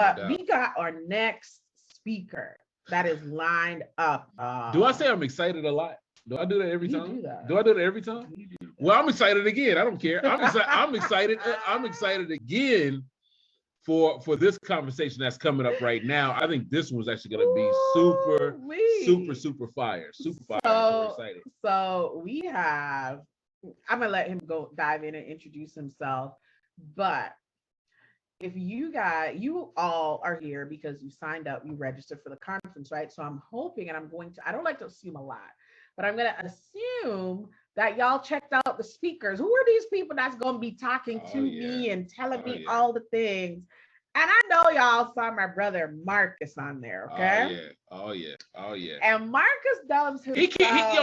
But we got our next speaker that is lined up. Do I say I'm excited a lot? Do I do that every time? Do I do that every time? Well, I'm excited again. I don't care. I'm excited. I'm excited again for this conversation that's coming up right now. I think this one's actually going to be super fire. Super fire. So excited. So we have. I'm gonna let him go dive in and introduce himself, but if you all are here because you signed up, you registered for the conference, right? So I'm hoping, and I don't like to assume a lot, but I'm going to assume that y'all checked out the speakers. Who are these people that's going to be talking to me and telling me all the things? And I know y'all saw my brother Marcus on there, okay? Oh yeah. And Marcus does himself.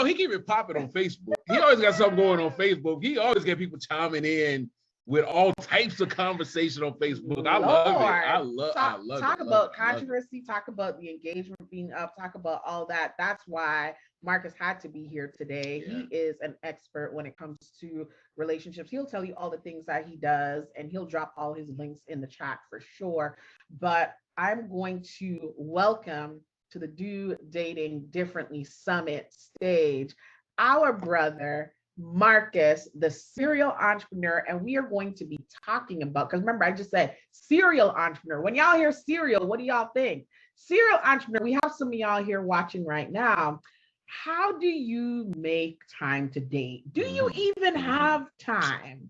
He keep it popping on Facebook. He always got something going on Facebook. He always got people chiming in with all types of conversation on Facebook. I love it. I love it. Talk about controversy, talk about the engagement being up, talk about all that. That's why Marcus had to be here today. Yeah. He is an expert when it comes to relationships. He'll tell you all the things that he does, and he'll drop all his links in the chat for sure. But I'm going to welcome to the Do Dating Differently Summit stage our brother, Marcus, the serial entrepreneur, and we are going to be talking about, because remember, I just said serial entrepreneur. When y'all hear serial, what do y'all think? Serial entrepreneur, we have some of y'all here watching right now. How do you make time to date? Do you even have time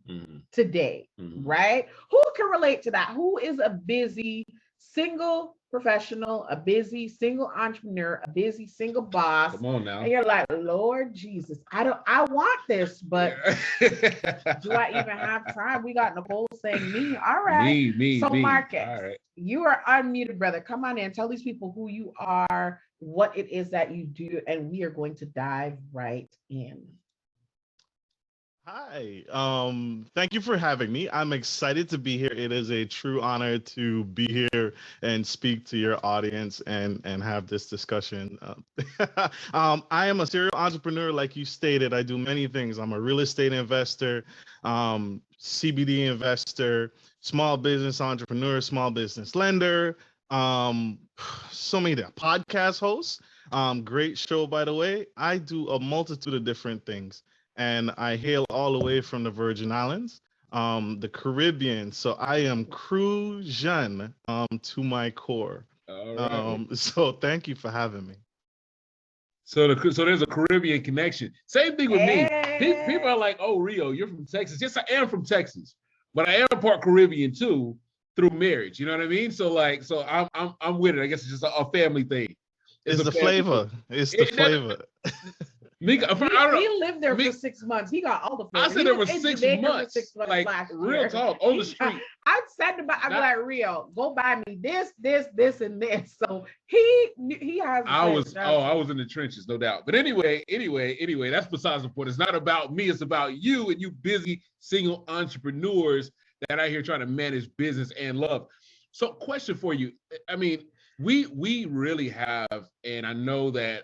to date, right? Who can relate to that? Who is a busy single professional, a busy single entrepreneur, a busy single boss? Come on now. And you're like, Lord Jesus, I want this, but do I even have time? We got Nicole saying me. All right. So Marcus, all right. You are unmuted, brother. Come on in. Tell these people who you are, what it is that you do, and we are going to dive right in. Hi, thank you for having me. I'm excited to be here. It is a true honor to be here and speak to your audience and have this discussion. I am a serial entrepreneur, like you stated. I do many things. I'm a real estate investor, CBD investor, small business entrepreneur, small business lender, so many podcast hosts. Great show, by the way. I do a multitude of different things. And I hail all the way from the Virgin Islands, the Caribbean. So I am Crujan to my core. All right. So thank you for having me. So there's a Caribbean connection. Same thing with me. People are like, "Oh, Rio, you're from Texas." Yes, I am from Texas, but I am part Caribbean too through marriage. You know what I mean? So I'm with it. I guess it's just a family thing. It's the flavor. It's the flavor. Micca, he lived there for 6 months. He got all the flavor. I said there was 6 months. Like real talk on the street. I'd said about, I'd be like, Rio, go buy me this, and this. So he has. I was in the trenches, no doubt. But anyway, that's besides the point. It's not about me. It's about you and you busy single entrepreneurs that out here trying to manage business and love. So, question for you. I mean, we really have, and I know that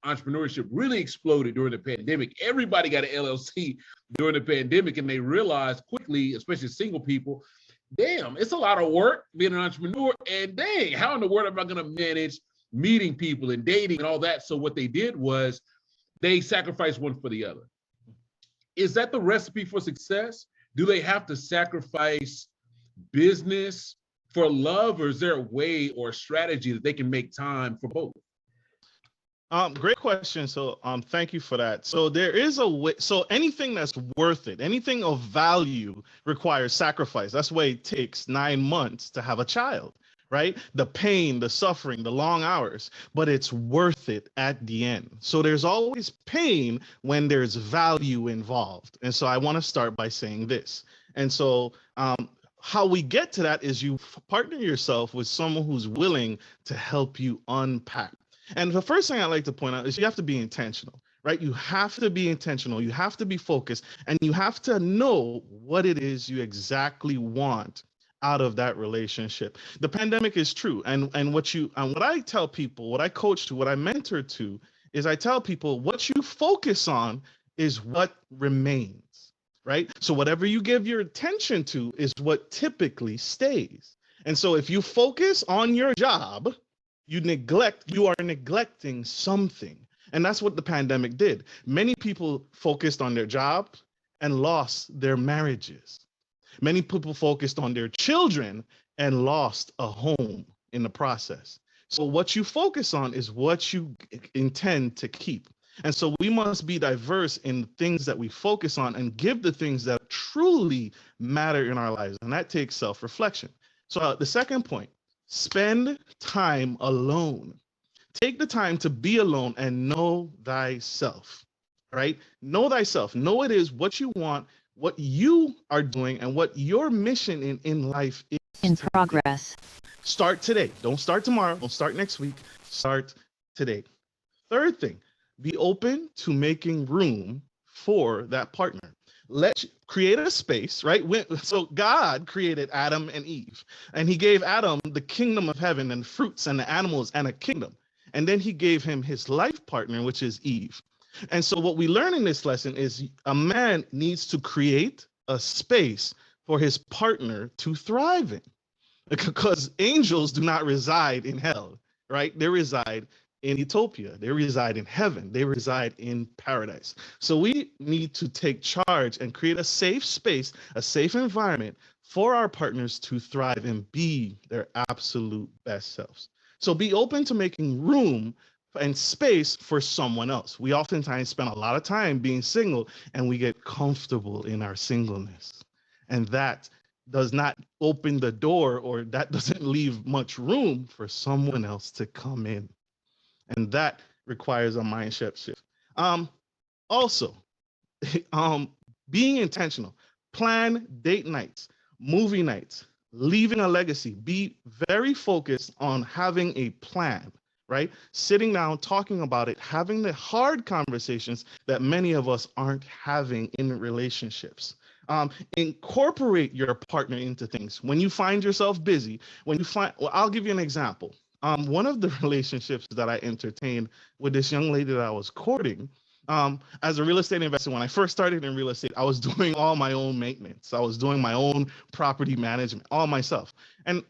entrepreneurship really exploded during the pandemic. Everybody got an LLC during the pandemic, and they realized quickly, especially single people, damn, it's a lot of work being an entrepreneur, and dang, how in the world am I going to manage meeting people and dating and all that? So what they did was they sacrificed one for the other. Is that the recipe for success? Do they have to sacrifice business for love, or is there a way or a strategy that they can make time for both? Great question. So thank you for that. So there is a way. So anything that's worth it, anything of value requires sacrifice. That's why it takes 9 months to have a child, right? The pain, the suffering, the long hours, but it's worth it at the end. So there's always pain when there's value involved. And so I want to start by saying this. And so how we get to that is you partner yourself with someone who's willing to help you unpack. And the first thing I like to point out is you have to be intentional, right? You have to be intentional. You have to be focused, and you have to know what it is you exactly want out of that relationship. The pandemic is true. And what I tell people, what I coach to, what I mentor to, is I tell people what you focus on is what remains. Right? So whatever you give your attention to is what typically stays. And so if you focus on your job, you are neglecting something. And that's what the pandemic did. Many people focused on their job and lost their marriages. Many people focused on their children and lost a home in the process. So what you focus on is what you intend to keep. And so we must be diverse in the things that we focus on and give the things that truly matter in our lives. And that takes self-reflection. So the second point, spend time alone. Take the time to be alone and know thyself, right? Know thyself. Know it is what you want, what you are doing, and what your mission in life is. In progress. Start today. Don't start tomorrow. Don't start next week. Start today. Third thing, be open to making room for that partner. Let's create a space, right? So God created Adam and Eve, and he gave Adam the kingdom of heaven and fruits and the animals and a kingdom. And then he gave him his life partner, which is Eve. And so what we learn in this lesson is a man needs to create a space for his partner to thrive in, because angels do not reside in hell, right? They reside in utopia. They reside in heaven. They reside in paradise. So we need to take charge and create a safe space, a safe environment for our partners to thrive and be their absolute best selves. So be open to making room and space for someone else. We oftentimes spend a lot of time being single and we get comfortable in our singleness. And that does not open the door, or that doesn't leave much room for someone else to come in. And that requires a mindset shift. Also, being intentional. Plan date nights, movie nights, leaving a legacy. Be very focused on having a plan, right? Sitting down, talking about it, having the hard conversations that many of us aren't having in relationships. Incorporate your partner into things. When you find yourself busy, I'll give you an example. One of the relationships that I entertained with this young lady that I was courting, as a real estate investor, when I first started in real estate, I was doing all my own maintenance. I was doing my own property management, all myself. And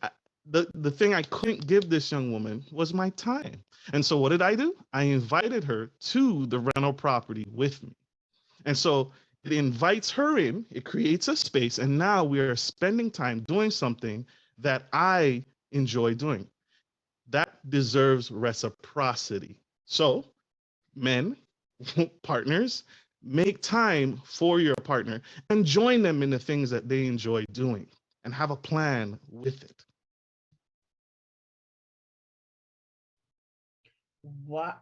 the thing I couldn't give this young woman was my time. And so what did I do? I invited her to the rental property with me. And so it invites her in, it creates a space, and now we are spending time doing something that I enjoy doing. That deserves reciprocity. So, men, partners, make time for your partner and join them in the things that they enjoy doing and have a plan with it. What?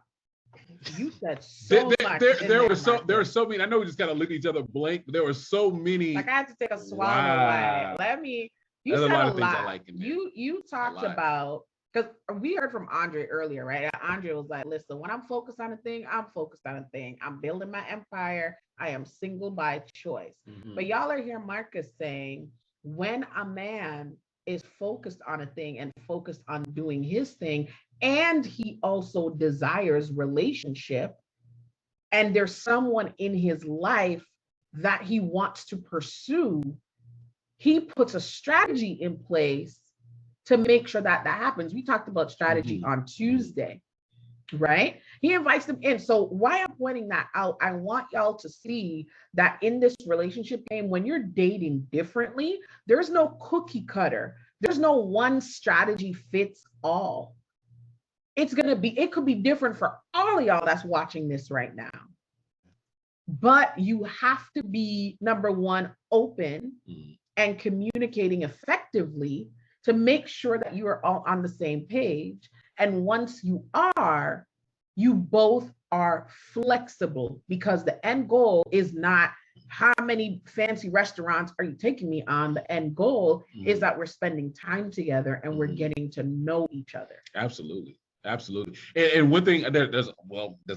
You said so much. There were so many. I know we just kind of look at each other blank, but there were so many. Like I had to take a swallow. Wow. Like, you There's said a lot of lot. things I like in there. You talked about, because we heard from Andre earlier, right? Andre was like, listen, when I'm focused on a thing, I'm focused on a thing. I'm building my empire. I am single by choice. Mm-hmm. But y'all are here, Marcus, saying when a man is focused on a thing and focused on doing his thing, and he also desires relationship, and there's someone in his life that he wants to pursue, he puts a strategy in place to make sure that that happens. We talked about strategy on Tuesday, right? He invites them in. So why I'm pointing that out, I want y'all to see that in this relationship game, when you're dating differently, there's no cookie cutter. There's no one strategy fits all. It could be different for all of y'all that's watching this right now. But you have to be, number one, open and communicating effectively to make sure that you are all on the same page. And once you are, you both are flexible, because the end goal is not how many fancy restaurants are you taking me on. The end goal is that we're spending time together and we're getting to know each other. Absolutely. Absolutely. And one thing, there's a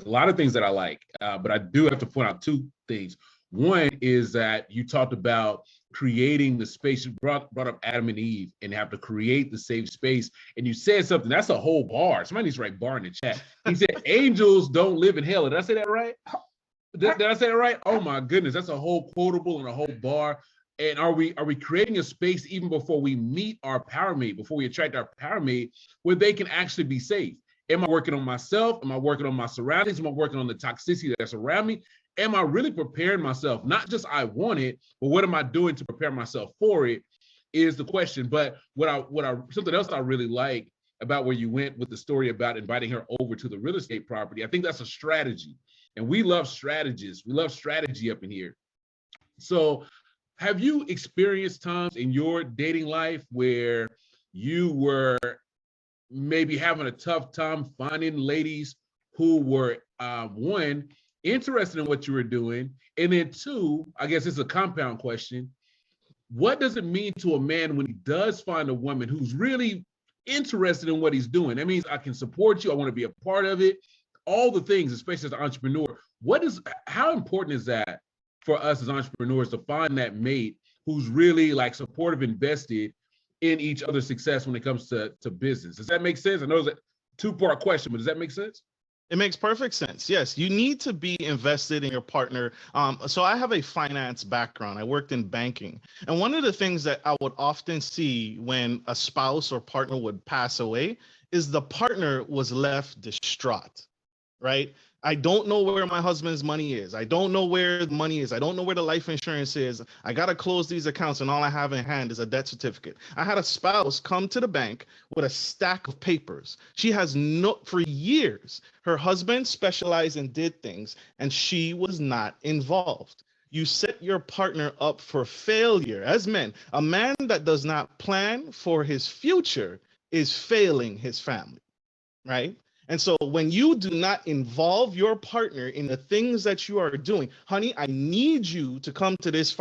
lot of things that I like, but I do have to point out two things. One is that you talked about creating the space. You brought up Adam and Eve and have to create the safe space. And you said something, that's a whole bar. Somebody needs to write bar in the chat. He said, angels don't live in hell. Did I say that right? Did I say that right? Oh my goodness, that's a whole quotable and a whole bar. And are we creating a space even before we meet our power mate, before we attract our power mate, where they can actually be safe? Am I working on myself? Am I working on my surroundings? Am I working on the toxicity that's around me? Am I really preparing myself? Not just I want it, but what am I doing to prepare myself for it is the question. But something else I really like about where you went with the story about inviting her over to the real estate property, I think that's a strategy. And we love strategists. We love strategy up in here. So have you experienced times in your dating life where you were maybe having a tough time finding ladies who were, one, interested in what you were doing, and then two, I guess it's a compound question, what does it mean to a man when he does find a woman who's really interested in what he's doing? That means I can support you, I want to be a part of it, all the things, especially as an entrepreneur. How important is that for us as entrepreneurs to find that mate who's really like supportive, invested in each other's success when it comes to business? Does that make sense? I know it's a two-part question, but does that make sense? It makes perfect sense. Yes, you need to be invested in your partner. So I have a finance background. I worked in banking. And one of the things that I would often see when a spouse or partner would pass away is the partner was left distraught, right? I don't know where my husband's money is. I don't know where the money is. I don't know where the life insurance is. I got to close these accounts and all I have in hand is a debt certificate. I had a spouse come to the bank with a stack of papers. She has for years, her husband specialized and did things and she was not involved. You set your partner up for failure. As men, a man that does not plan for his future is failing his family, right? And so when you do not involve your partner in the things that you are doing, honey, I need you to come to this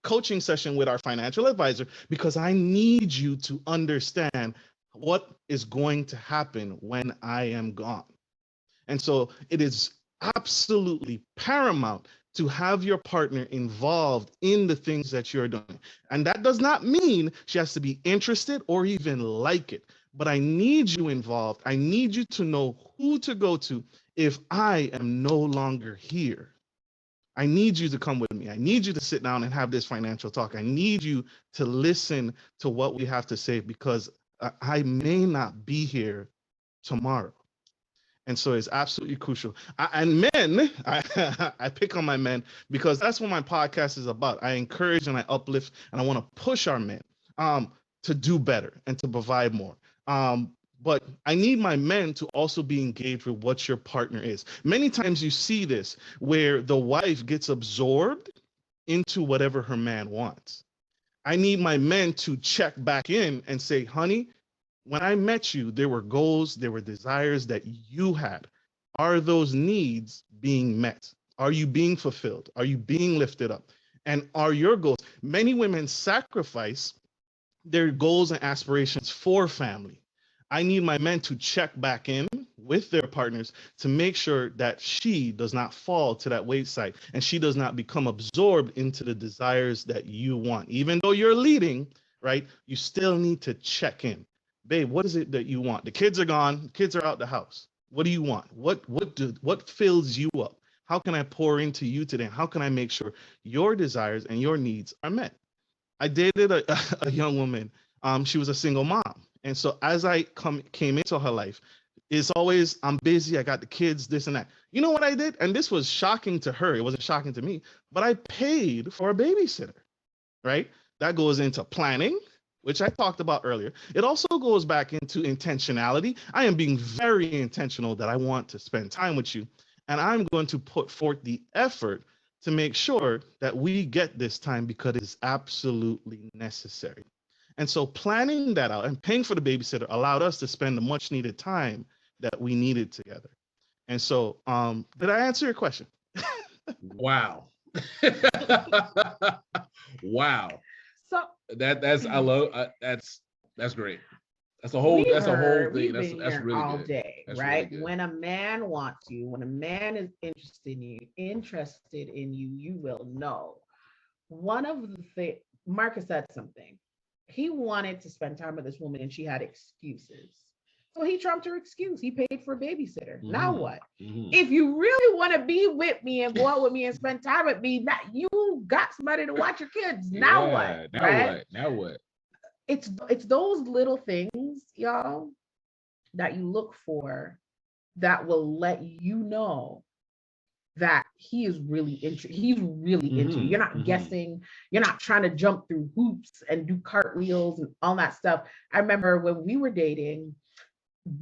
coaching session with our financial advisor because I need you to understand what is going to happen when I am gone. And so it is absolutely paramount to have your partner involved in the things that you're doing. And that does not mean she has to be interested or even like it. But I need you involved. I need you to know who to go to if I am no longer here. I need you to come with me. I need you to sit down and have this financial talk. I need you to listen to what we have to say because I may not be here tomorrow. And so it's absolutely crucial. And men, I pick on my men because that's what my podcast is about. I encourage and I uplift and I want to push our men to do better and to provide more. But I need my men to also be engaged with what your partner is. Many times you see this where the wife gets absorbed into whatever her man wants. I need my men to check back in and say, honey, when I met you, there were goals, there were desires that you had. Are those needs being met? Are you being fulfilled? Are you being lifted up? And are your goals? Many women sacrifice their goals and aspirations for family. I need my men to check back in with their partners to make sure that she does not fall to that wayside and she does not become absorbed into the desires that you want. Even though you're leading, right, you still need to check in. Babe, what is it that you want? The kids are gone. The kids are out the house. What do you want? What fills you up? How can I pour into you today? How can I make sure your desires and your needs are met? I dated a young woman. She was a single mom. And so as I came into her life, it's always, I'm busy, I got the kids, this and that. You know what I did? And this was shocking to her. It wasn't shocking to me, but I paid for a babysitter, right? That goes into planning, which I talked about earlier. It also goes back into intentionality. I am being very intentional that I want to spend time with you. And I'm going to put forth the effort to make sure that we get this time because it is absolutely necessary. And so planning that out and paying for the babysitter allowed us to spend the much needed time that we needed together. And so, did I answer your question? Wow. Wow. So that's I love that's great. That's a whole thing. That's really all good. day, That's right? really good. When a man wants you, when a man is interested in you, you will know. One of the things Marcus said something. He wanted to spend time with this woman and she had excuses. So he trumped her excuse. He paid for a babysitter. Now what? Mm-hmm. If you really want to be with me and go out with me and spend time with me, that you got somebody to watch your kids. Now what? Now right? what? Now what? It's those little things, y'all, that you look for that will let you know that he is really into he's really into you. You're not guessing, you're not trying to jump through hoops and do cartwheels and all that stuff. I remember when we were dating,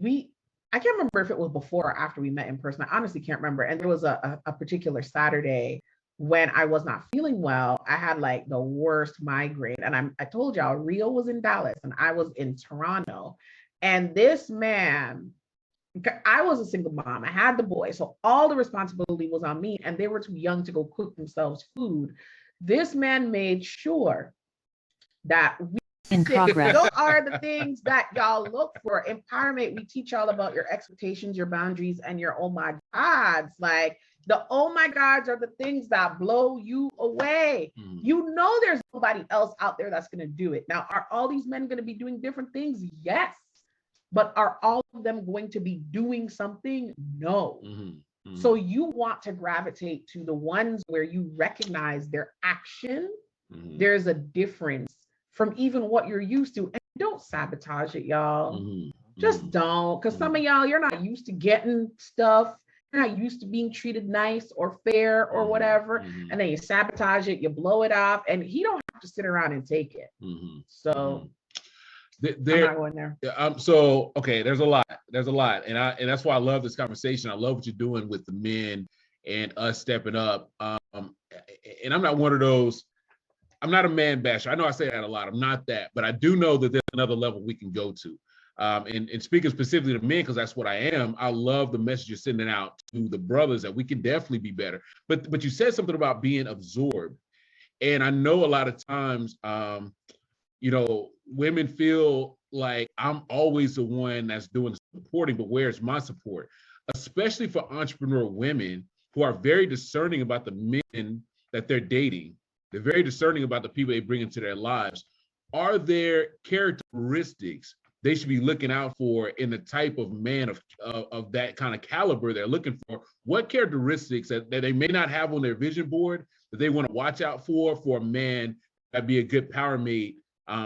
I can't remember if it was before or after we met in person. I honestly can't remember. And there was a particular Saturday when I was not feeling well. I had like the worst migraine. And I told y'all Rio was in Dallas and I was in Toronto. And this man, I was a single mom. I had the boy. So all the responsibility was on me. And they were too young to go cook themselves food. This man made sure that in progress. Those are the things that y'all look for. In Powermate, we teach y'all about your expectations, your boundaries, and your oh my gods. Like the oh my gods are the things that blow you away. You know there's nobody else out there that's going to do it. Now, are all these men going to be doing different things? Yes. But are all of them going to be doing something? No. So you want to gravitate to the ones where you recognize their action. There's a difference from even what you're used to. And don't sabotage it, y'all. Just don't. Because some of y'all, you're not used to getting stuff. You're not used to being treated nice or fair or whatever. And then you sabotage it, you blow it off, and he don't have to sit around and take it. So I'm not going there. So okay, there's a lot, and that's why I love this conversation. I love what you're doing with the men and us stepping up. And I'm not one of those. I'm not a man basher. I know I say that a lot. I'm not that, but I do know that there's another level we can go to. And speaking specifically to men, because that's what I am. I love the message you're sending out to the brothers that we can definitely be better. But you said something about being absorbed, and I know a lot of times, women feel like I'm always the one that's doing the supporting, but where's my support? Especially for entrepreneur women who are very discerning about the men that they're dating. They're very discerning about the people they bring into their lives. Are there characteristics they should be looking out for in the type of man of that kind of caliber they're looking for? What characteristics that they may not have on their vision board that they want to watch out for a man that'd be a good power mate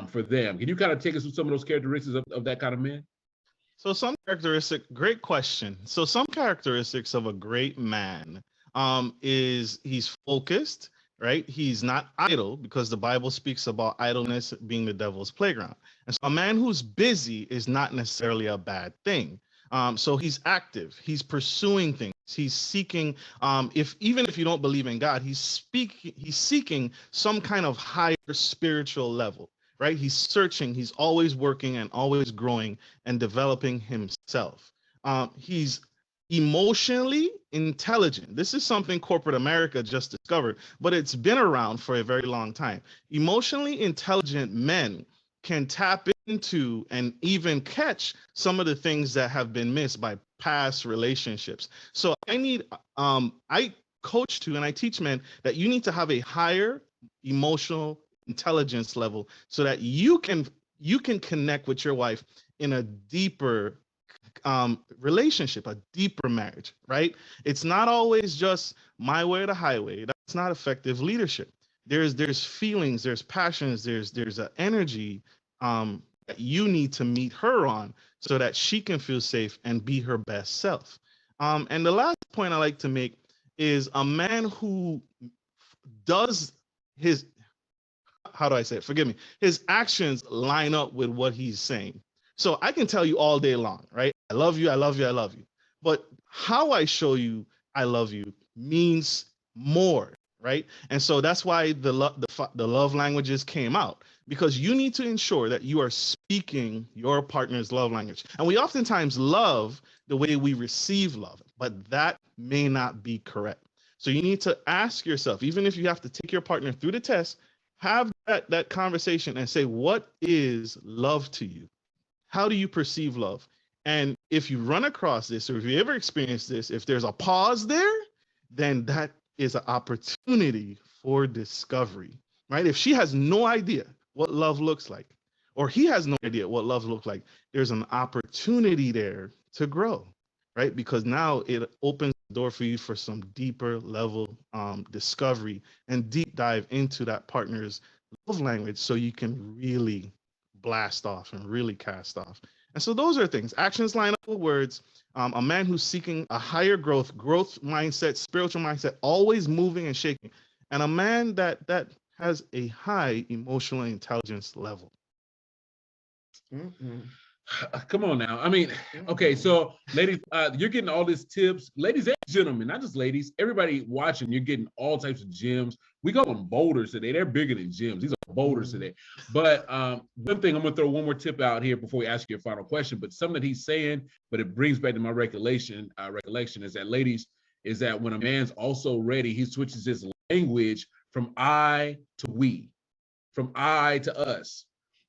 for them? Can you kind of take us through some of those characteristics of that kind of man? So great question. So some characteristics of a great man is he's focused, right? He's not idle, because the Bible speaks about idleness being the devil's playground. And so a man who's busy is not necessarily a bad thing. So he's active, he's pursuing things, he's seeking, even if you don't believe in God, he's seeking some kind of higher spiritual level, right? He's searching, he's always working and always growing and developing himself. He's emotionally intelligent. This is something corporate America just discovered, but it's been around for a very long time. Emotionally intelligent men can tap into and even catch some of the things that have been missed by past relationships. So I coach to and I teach men that you need to have a higher emotional intelligence level so that you can connect with your wife in a deeper relationship, a deeper marriage, right? It's not always just my way or the highway. That's not effective leadership. There's feelings, there's passions, there's an energy that you need to meet her on so that she can feel safe and be her best self. And the last point I like to make is a man who does his, how do I say it? Forgive me. His actions line up with what he's saying. So I can tell you all day long, right? I love you, I love you, I love you. But how I show you I love you means more, right? And so that's why the love languages came out, because you need to ensure that you are speaking your partner's love language. And we oftentimes love the way we receive love, but that may not be correct. So you need to ask yourself, even if you have to take your partner through the test, have that conversation and say, what is love to you? How do you perceive love? And if you run across this, or if you ever experience this, if there's a pause there, then that is an opportunity for discovery, right? If she has no idea what love looks like, or he has no idea what love looks like, there's an opportunity there to grow, right? Because now it opens the door for you for some deeper level discovery and deep dive into that partner's love language, so you can really blast off and really cast off. And so those are things. Actions line up with words. A man who's seeking a higher growth mindset, spiritual mindset, always moving and shaking. And a man that has a high emotional intelligence level. Mm-mm. Come on now. I mean, okay, so ladies, you're getting all these tips. Ladies and gentlemen, not just ladies, everybody watching, you're getting all types of gems. We call them boulders today. They're bigger than gems. These are boulders today. But one thing, I'm going to throw one more tip out here before we ask you a final question, but something that he's saying, but it brings back to my recollection is that, ladies, is that when a man's also ready, he switches his language from I to we, from I to us.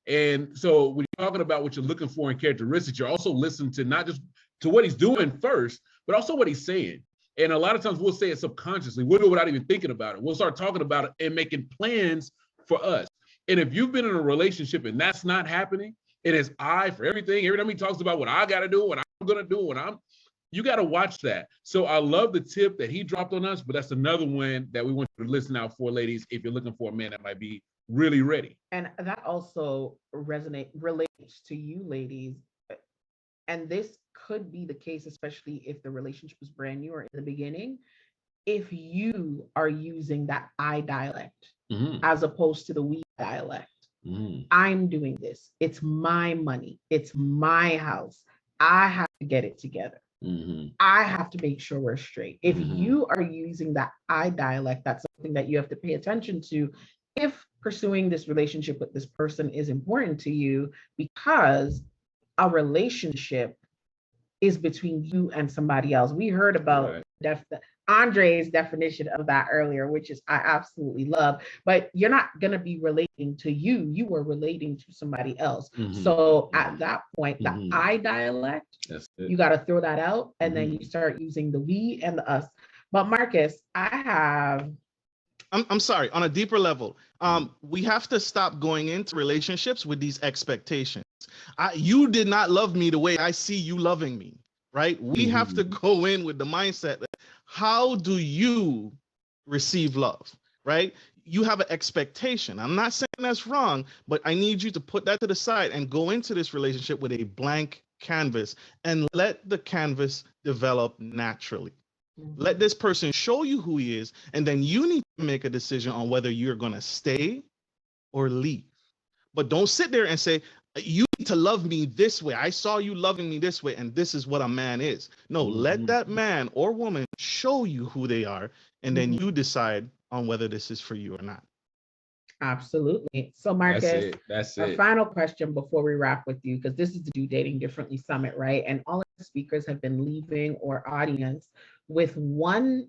And so when you're talking about what you're looking for in characteristics, you're also listening to not just to what he's doing first, but also what he's saying. And a lot of times we'll say it subconsciously. We'll do it without even thinking about it. We'll start talking about it and making plans for us. And if you've been in a relationship and that's not happening, it is I for everything. Every time he talks about what I got to do, what I'm going to do, you got to watch that. So I love the tip that he dropped on us, but that's another one that we want you to listen out for, ladies, if you're looking for a man that might be really ready. And that also relates to you, ladies. And this could be the case, especially if the relationship is brand new or in the beginning. If you are using that I dialect as opposed to the we dialect, I'm doing this. It's my money. It's my house. I have to get it together. I have to make sure we're straight. If you are using that I dialect, that's something that you have to pay attention to if pursuing this relationship with this person is important to you, because a relationship is between you and somebody else. We heard about Andre's definition of that earlier, which is I absolutely love, but you're not going to be relating to you. You are relating to somebody else. So at that point, the I dialect, you got to throw that out, and then you start using the we and the us. But Marcus, I'm sorry, on a deeper level, we have to stop going into relationships with these expectations. You did not love me the way I see you loving me, right? We have to go in with the mindset that, how do you receive love, right? You have an expectation. I'm not saying that's wrong, but I need you to put that to the side and go into this relationship with a blank canvas and let the canvas develop naturally. Let this person show you who he is, and then you need to make a decision on whether you're going to stay or leave. But don't sit there and say, you need to love me this way. I saw you loving me this way, and this is what a man is. No, let that man or woman show you who they are, and then you decide on whether this is for you or not. Absolutely. So Marcus, that's a it. final question before we wrap with you, because this is the Do Dating Differently Summit, right? And all of the speakers have been leaving our audience with one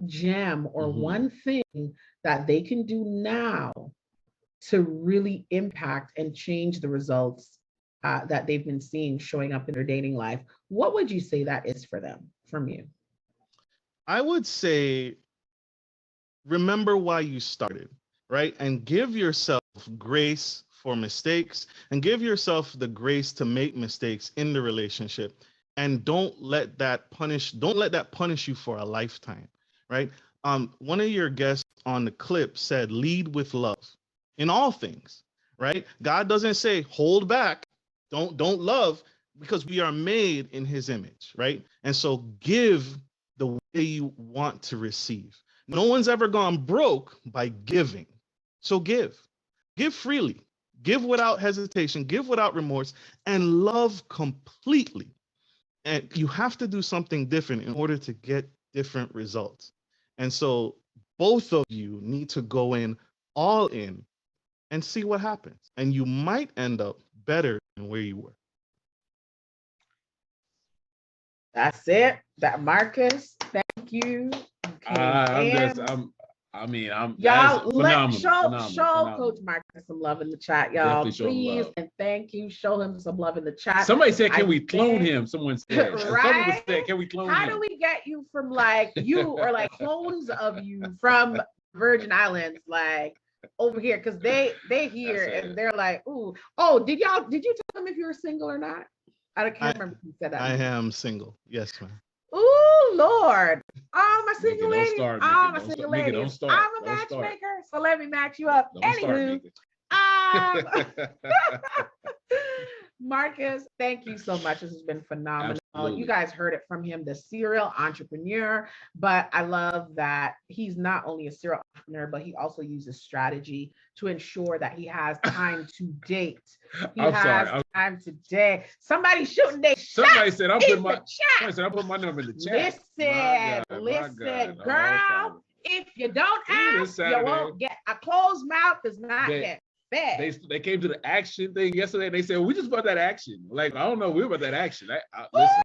gem or one thing that they can do now to really impact and change the results that they've been seeing showing up in their dating life. What would you say that is for them, from you? I would say, remember why you started, right? And give yourself grace for mistakes, and give yourself the grace to make mistakes in the relationship. And don't let that punish you for a lifetime, right? One of your guests on the clip said, lead with love in all things, right? God doesn't say hold back, don't love, because we are made in his image, right? And so give the way you want to receive. No one's ever gone broke by giving. So give freely, give without hesitation, give without remorse, and love completely. And you have to do something different in order to get different results. And so both of you need to go in all in and see what happens. And you might end up better than where you were. That's it. That Marcus, thank you. Y'all show Coach Marcus some love in the chat, y'all. Please and thank you. Show him some love in the chat. Somebody said, "Can we clone him?" Someone said, right? Said, "Can we clone him?" How do we get you from like you or like clones of you from Virgin Islands? Like, over here because they hear and they're like, ooh, oh, did you tell them if you were single or not? I can't remember if you said that. I am single. Yes, ma'am. Ooh, Lord. Oh, my single Micca, don't ladies. start, Oh, Micca. my single Micca, ladies. don't start. I'm a Don't start. matchmaker, so let me match you up. Don't start, Anywho, Marcus, thank you so much. This has been phenomenal. Absolutely. You guys heard it from him, the serial entrepreneur. But I love that he's not only a serial entrepreneur, but he also uses strategy to ensure that he has time to date. He has time to date. Somebody shooting their Somebody said I'm putting my number in the chat. Listen, girl. If you don't ask, you won't get. A closed mouth does not get fed. They came to the action thing yesterday. And they said we just bought that action. Like I don't know, we were about that action. Listen.